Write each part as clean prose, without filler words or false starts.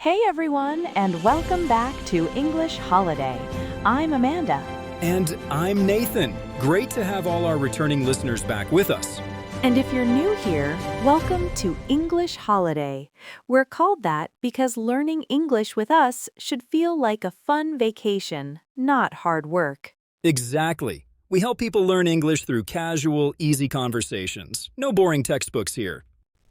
Hey everyone, and welcome back to English Holiday. I'm Amanda. And I'm Nathan. Great to have all our returning listeners back with us. And if you're new here, welcome to English Holiday. We're called that because learning English with us should feel like a fun vacation, not hard work. Exactly. We help people learn English through casual, easy conversations. No boring textbooks here.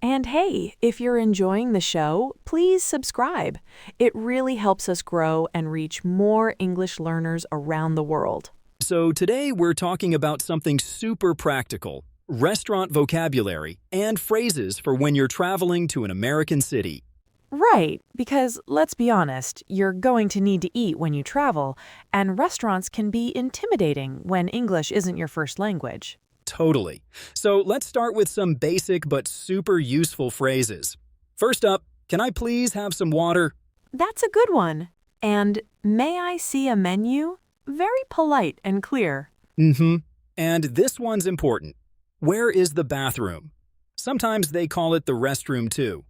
And hey, if you're enjoying the show, please subscribe. It really helps us grow and reach more English learners around the world. So today we're talking about something super practical: restaurant vocabulary and phrases for when you're traveling to an American city. Right, because let's be honest, you're going to need to eat when you travel, and restaurants can be intimidating when English isn't your first language. Totally. So let's start with some basic but super useful phrases. First up, can I please have some water? That's a good one. And may I see a menu? Very polite and clear. And this one's important. Where is the bathroom? Sometimes they call it the restroom too.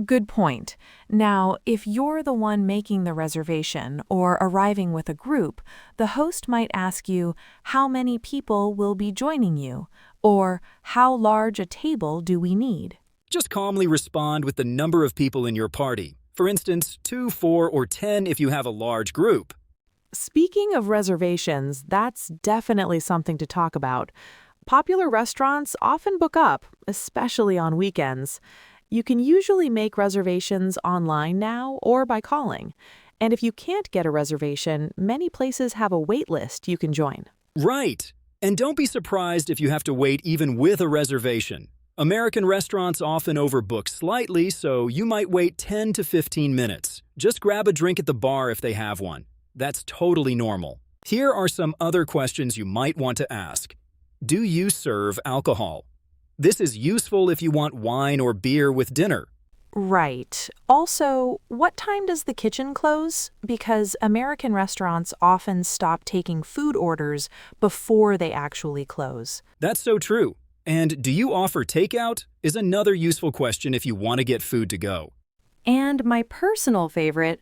Good point. Now, if you're the one making the reservation or arriving with a group, the host might ask you, how many people will be joining you? Or how large a table do we need? Just calmly respond with the number of people in your party. For instance, 2, 4, or 10 if you have a large group. Speaking of reservations, that's definitely something to talk about. Popular restaurants often book up, especially on weekends. You can usually make reservations online now or by calling. And if you can't get a reservation, many places have a wait list you can join. Right. And don't be surprised if you have to wait even with a reservation. American restaurants often overbook slightly, so you might wait 10 to 15 minutes. Just grab a drink at the bar if they have one. That's totally normal. Here are some other questions you might want to ask. Do you serve alcohol? This is useful if you want wine or beer with dinner. Right. Also, what time does the kitchen close? Because American restaurants often stop taking food orders before they actually close. That's so true. And do you offer takeout? Is another useful question if you want to get food to go. And my personal favorite,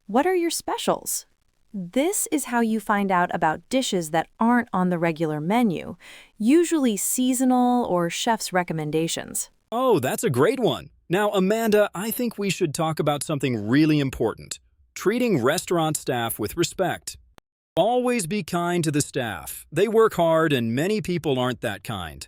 what are your specials? This is how you find out about dishes that aren't on the regular menu, usually seasonal or chef's recommendations. Oh, that's a great one. Now, Amanda, I think we should talk about something really important: treating restaurant staff with respect. Always be kind to the staff. They work hard and many people aren't that kind.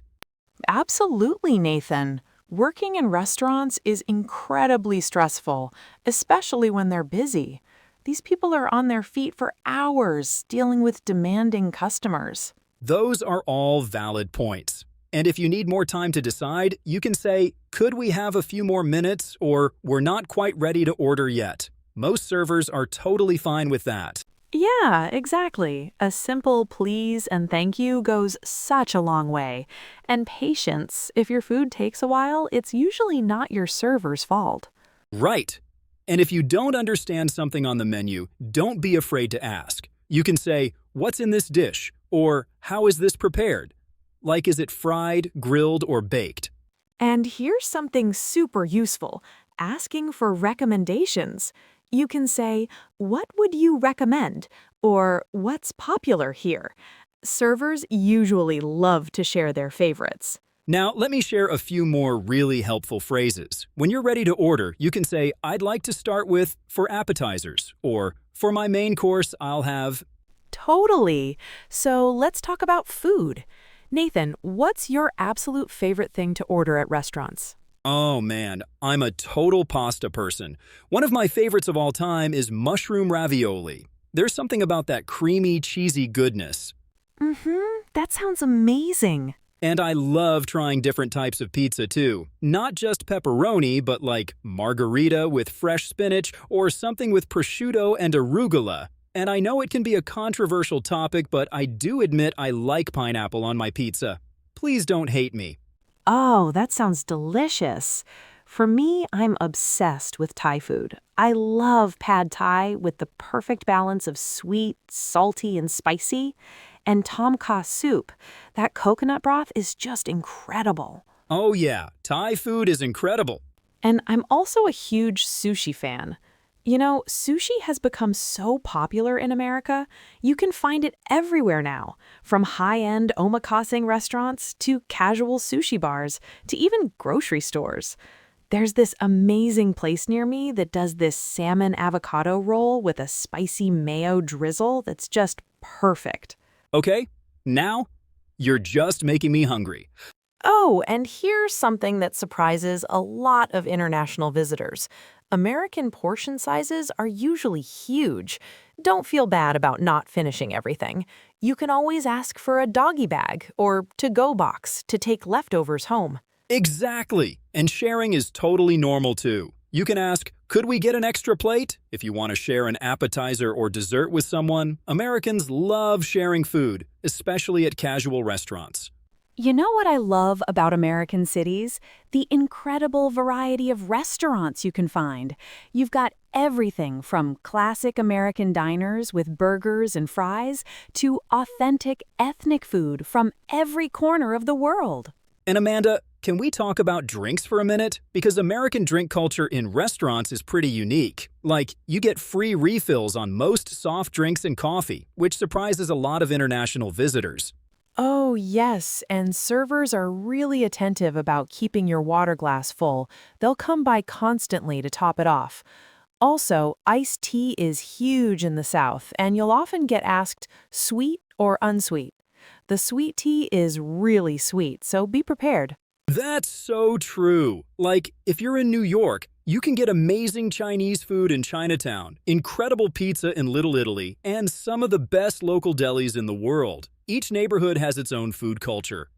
Absolutely, Nathan. Working in restaurants is incredibly stressful, especially when they're busy. These people are on their feet for hours dealing with demanding customers. Those are all valid points. And if you need more time to decide, you can say, could we have a few more minutes, or we're not quite ready to order yet. Most servers are totally fine with that. Yeah, exactly. A simple please and thank you goes such a long way. And patience, if your food takes a while, it's usually not your server's fault. Right. And if you don't understand something on the menu, don't be afraid to ask. You can say, what's in this dish? Or how is this prepared? Like, is it fried, grilled, or baked? And here's something super useful, asking for recommendations. You can say, what would you recommend? Or what's popular here? Servers usually love to share their favorites. Now, let me share a few more really helpful phrases. When you're ready to order, you can say, I'd like to start with for appetizers, or for my main course, I'll have. Totally. So let's talk about food. Nathan, what's your absolute favorite thing to order at restaurants? Oh man, I'm a total pasta person. One of my favorites of all time is mushroom ravioli. There's something about that creamy, cheesy goodness. That sounds amazing. And I love trying different types of pizza too. Not just pepperoni, but like margarita with fresh spinach or something with prosciutto and arugula. And I know it can be a controversial topic, but I do admit I like pineapple on my pizza. Please don't hate me. Oh, that sounds delicious. For me, I'm obsessed with Thai food. I love pad Thai with the perfect balance of sweet, salty, and spicy. And tom kha soup. That coconut broth is just incredible. Oh yeah, Thai food is incredible. And I'm also a huge sushi fan. You know, sushi has become so popular in America, you can find it everywhere now, from high-end omakase restaurants to casual sushi bars to even grocery stores. There's this amazing place near me that does this salmon avocado roll with a spicy mayo drizzle that's just perfect. Okay, now you're just making me hungry. Oh, and here's something that surprises a lot of international visitors. American portion sizes are usually huge. Don't feel bad about not finishing everything. You can always ask for a doggy bag or to-go box to take leftovers home. Exactly, and sharing is totally normal too. You can ask, could we get an extra plate? If you want to share an appetizer or dessert with someone, Americans love sharing food, especially at casual restaurants. You know what I love about American cities? The incredible variety of restaurants you can find. You've got everything from classic American diners with burgers and fries to authentic ethnic food from every corner of the world. And Amanda, can we talk about drinks for a minute? Because American drink culture in restaurants is pretty unique. Like, you get free refills on most soft drinks and coffee, which surprises a lot of international visitors. Oh, yes, and servers are really attentive about keeping your water glass full. They'll come by constantly to top it off. Also, iced tea is huge in the South, and you'll often get asked sweet or unsweet. The sweet tea is really sweet, so be prepared. That's so true. Like, if you're in New York, you can get amazing Chinese food in Chinatown, incredible pizza in Little Italy, and some of the best local delis in the world. Each neighborhood has its own food culture.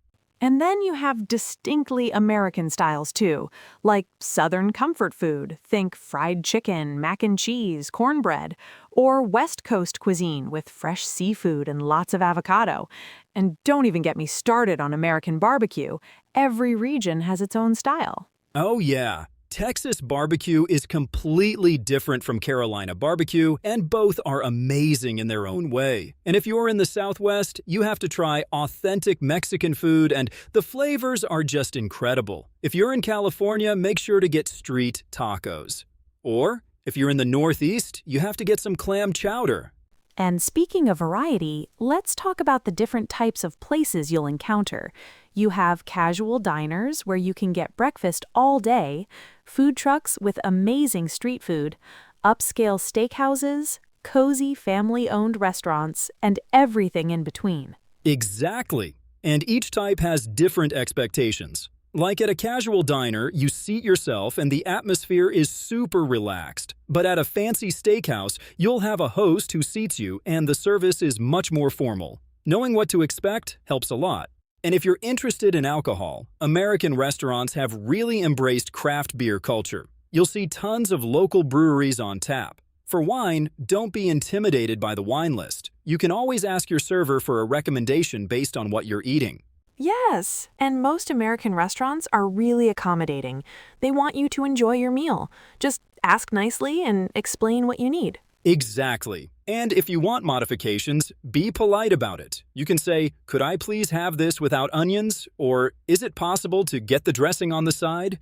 And then you have distinctly American styles too, like Southern comfort food, think fried chicken, mac and cheese, cornbread, or West Coast cuisine with fresh seafood and lots of avocado. And don't even get me started on American barbecue. Every region has its own style. Oh yeah, Texas barbecue is completely different from Carolina barbecue, and both are amazing in their own way. And if you're in the Southwest, you have to try authentic Mexican food, and the flavors are just incredible. If you're in California, make sure to get street tacos. Or, if you're in the Northeast, you have to get some clam chowder. And speaking of variety, let's talk about the different types of places you'll encounter. You have casual diners where you can get breakfast all day, food trucks with amazing street food, upscale steakhouses, cozy family-owned restaurants, and everything in between. Exactly. And each type has different expectations. Like at a casual diner, you seat yourself and the atmosphere is super relaxed. But at a fancy steakhouse, you'll have a host who seats you and the service is much more formal. Knowing what to expect helps a lot. And if you're interested in alcohol, American restaurants have really embraced craft beer culture. You'll see tons of local breweries on tap. For wine, don't be intimidated by the wine list. You can always ask your server for a recommendation based on what you're eating. Yes, and most American restaurants are really accommodating. They want you to enjoy your meal. Just ask nicely and explain what you need. Exactly. And if you want modifications, be polite about it. You can say, could I please have this without onions? Or is it possible to get the dressing on the side?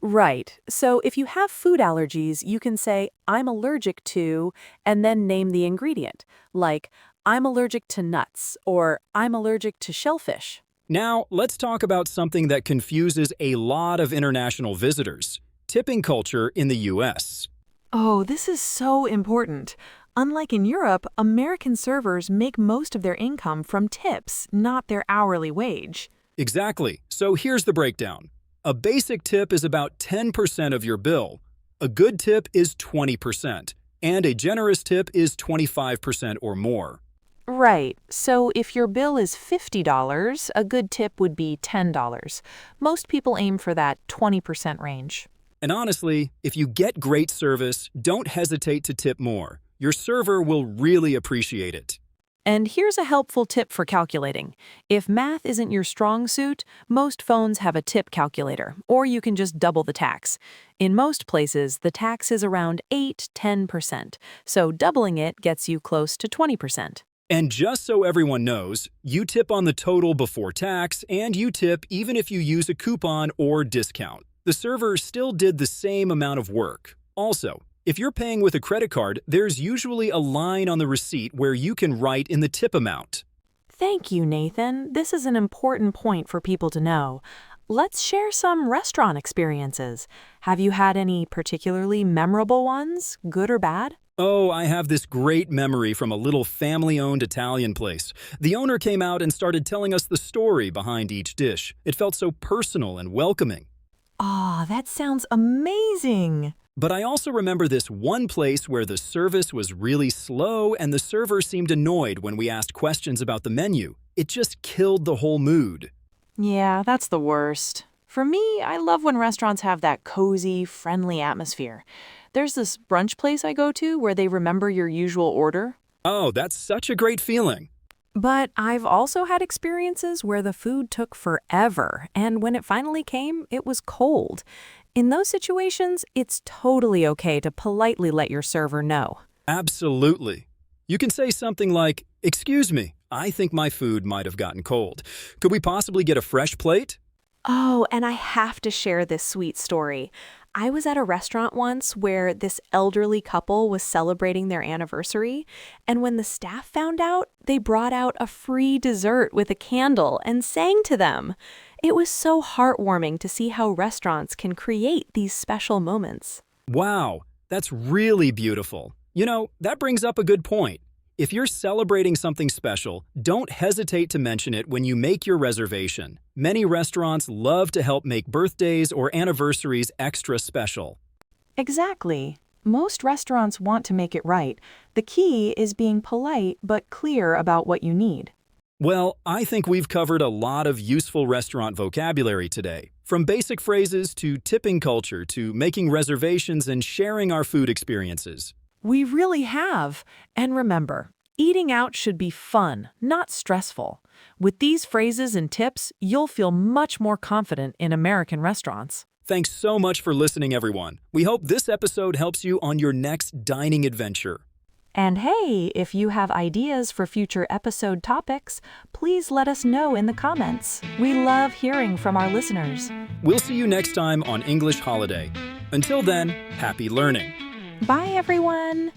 Right. So if you have food allergies, you can say, I'm allergic to, and then name the ingredient, like, I'm allergic to nuts, or I'm allergic to shellfish. Now, let's talk about something that confuses a lot of international visitors: tipping culture in the US. Oh, this is so important. Unlike in Europe, American servers make most of their income from tips, not their hourly wage. Exactly. So here's the breakdown. A basic tip is about 10% of your bill. A good tip is 20%. And a generous tip is 25% or more. Right. So if your bill is $50, a good tip would be $10. Most people aim for that 20% range. And honestly, if you get great service, don't hesitate to tip more. Your server will really appreciate it. And here's a helpful tip for calculating. If math isn't your strong suit, most phones have a tip calculator, or you can just double the tax. In most places, the tax is around 8–10%, so doubling it gets you close to 20%. And just so everyone knows, you tip on the total before tax, and you tip even if you use a coupon or discount. The server still did the same amount of work. Also, If you're paying with a credit card, there's usually a line on the receipt where you can write in the tip amount. Thank you, Nathan. This is an important point for people to know. Let's share some restaurant experiences. Have you had any particularly memorable ones, good or bad? Oh, I have this great memory from a little family-owned Italian place. The owner came out and started telling us the story behind each dish. It felt so personal and welcoming. Ah, that sounds amazing. But I also remember this one place where the service was really slow and the server seemed annoyed when we asked questions about the menu. It just killed the whole mood. Yeah, that's the worst. For me, I love when restaurants have that cozy, friendly atmosphere. There's this brunch place I go to where they remember your usual order. Oh, that's such a great feeling. But I've also had experiences where the food took forever, and when it finally came, it was cold. In those situations, it's totally okay to politely let your server know. Absolutely. You can say something like, "Excuse me, I think my food might have gotten cold. Could we possibly get a fresh plate?" Oh, and I have to share this sweet story. I was at a restaurant once where this elderly couple was celebrating their anniversary, and when the staff found out, they brought out a free dessert with a candle and sang to them. It was so heartwarming to see how restaurants can create these special moments. Wow, that's really beautiful. You know, that brings up a good point. If you're celebrating something special, don't hesitate to mention it when you make your reservation. Many restaurants love to help make birthdays or anniversaries extra special. Exactly. Most restaurants want to make it right. The key is being polite but clear about what you need. Well, I think we've covered a lot of useful restaurant vocabulary today. From basic phrases to tipping culture to making reservations and sharing our food experiences. We really have. And remember, eating out should be fun, not stressful. With these phrases and tips, you'll feel much more confident in American restaurants. Thanks so much for listening, everyone. We hope this episode helps you on your next dining adventure. And hey, if you have ideas for future episode topics, please let us know in the comments. We love hearing from our listeners. We'll see you next time on English Holiday. Until then, happy learning. Bye, everyone!